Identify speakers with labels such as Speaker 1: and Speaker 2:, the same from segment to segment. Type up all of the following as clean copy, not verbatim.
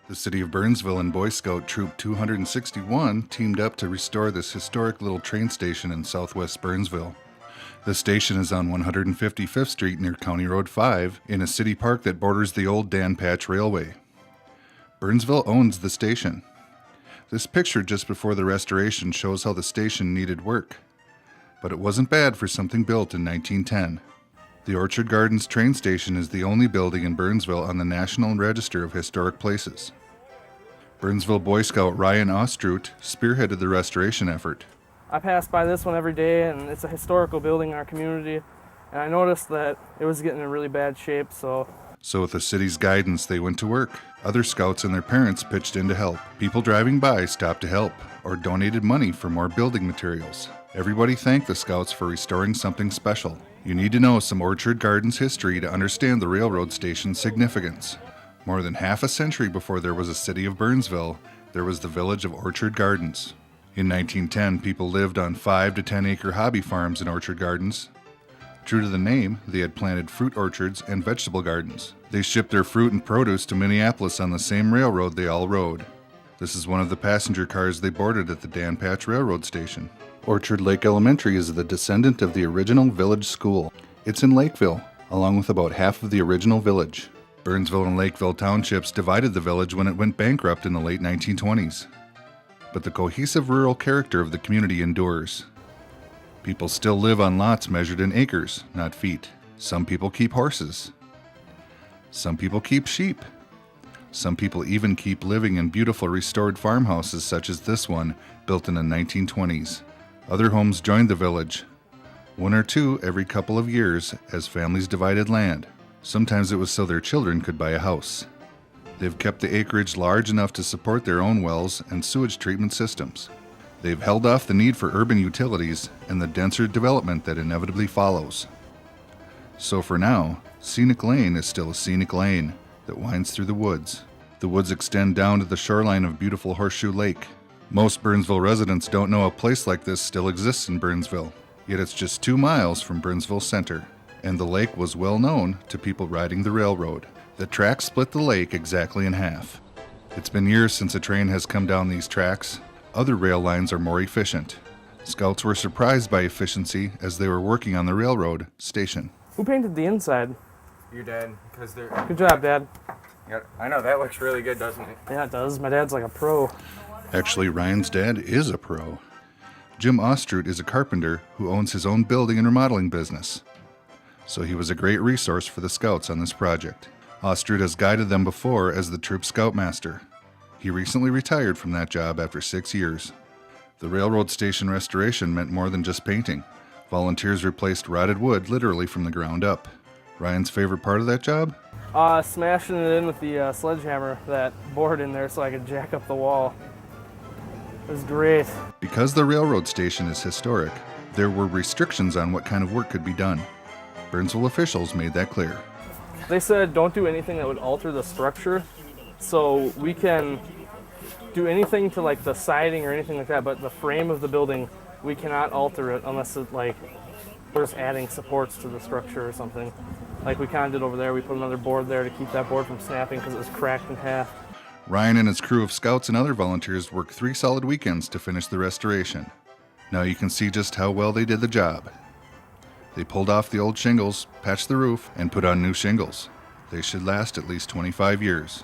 Speaker 1: The city of Burnsville and Boy Scout Troop 261 teamed up to restore this historic little train station in southwest Burnsville. The station is on 155th Street near County Road 5 in a city park that borders the old Dan Patch Railway. Burnsville owns the station. This picture just before the restoration shows how the station needed work. But it wasn't bad for something built in 1910. The Orchard Gardens train station is the only building in Burnsville on the National Register of Historic Places. Burnsville Boy Scout Ryan Ostruth spearheaded the restoration effort.
Speaker 2: I pass by this one every day, and it's a historical building in our community, and I noticed that it was getting in really bad shape, so
Speaker 1: with the city's guidance, they went to work. Other scouts and their parents pitched in to help. People driving by stopped to help or donated money for more building materials. Everybody thanked the scouts for restoring something special. You need to know some Orchard Gardens history to understand the railroad station's significance. More than half a century before there was a city of Burnsville, there was the village of Orchard Gardens. In 1910, people lived on 5 to 10 acre hobby farms in Orchard Gardens. True to the name, they had planted fruit orchards and vegetable gardens. They shipped their fruit and produce to Minneapolis on the same railroad they all rode. This is one of the passenger cars they boarded at the Dan Patch Railroad Station. Orchard Lake Elementary is the descendant of the original village school. It's in Lakeville, along with about half of the original village. Burnsville and Lakeville townships divided the village when it went bankrupt in the late 1920s. But the cohesive rural character of the community endures. People still live on lots measured in acres, not feet. Some people keep horses. Some people keep sheep. Some people even keep living in beautiful restored farmhouses such as this one, built in the 1920s. Other homes joined the village, 1 or 2 every couple of years as families divided land. Sometimes it was so their children could buy a house. They've kept the acreage large enough to support their own wells and sewage treatment systems. They've held off the need for urban utilities and the denser development that inevitably follows. So for now, Scenic Lane is still a scenic lane that winds through the woods. The woods extend down to the shoreline of beautiful Horseshoe Lake. Most Burnsville residents don't know a place like this still exists in Burnsville, yet it's just 2 miles from Burnsville Center, and the lake was well known to people riding the railroad. The tracks split the lake exactly in half. It's been years since a train has come down these tracks. Other rail lines are more efficient. Scouts were surprised by efficiency as they were working on the railroad station.
Speaker 2: who painted the inside?
Speaker 3: Your dad, because they're...
Speaker 2: Good job, Dad.
Speaker 3: Yeah, I know, that looks really good, doesn't it?
Speaker 2: Yeah, it does. My dad's like a pro.
Speaker 1: Actually, Ryan's dad is a pro. Jim Ostruth is a carpenter who owns his own building and remodeling business. So he was a great resource for the scouts on this project. Ostruth has guided them before as the troop scoutmaster. He recently retired from that job after 6 years. The railroad station restoration meant more than just painting. Volunteers replaced rotted wood literally from the ground up. Ryan's favorite part of that job?
Speaker 2: Smashing it in with the sledgehammer, that board in there so I could jack up the wall. It was great.
Speaker 1: Because the railroad station is historic, there were restrictions on what kind of work could be done. Burnsville officials made that clear.
Speaker 2: They said don't do anything that would alter the structure, so we can do anything to like the siding or anything like that, but the frame of the building, we cannot alter it unless it, like, we're just adding supports to the structure or something. Like we kind of did over there, we put another board there to keep that board from snapping because it was cracked in half.
Speaker 1: Ryan and his crew of scouts and other volunteers worked 3 solid weekends to finish the restoration. Now you can see just how well they did the job. They pulled off the old shingles, patched the roof, and put on new shingles. They should last at least 25 years.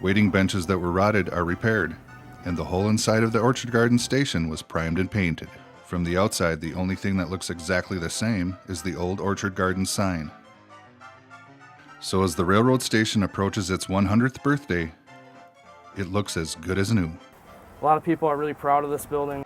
Speaker 1: Waiting benches that were rotted are repaired, and the whole inside of the Orchard Garden station was primed and painted. From the outside, the only thing that looks exactly the same is the old Orchard Garden sign. So as the railroad station approaches its 100th birthday, it looks as good as new.
Speaker 2: A lot of people are really proud of this building.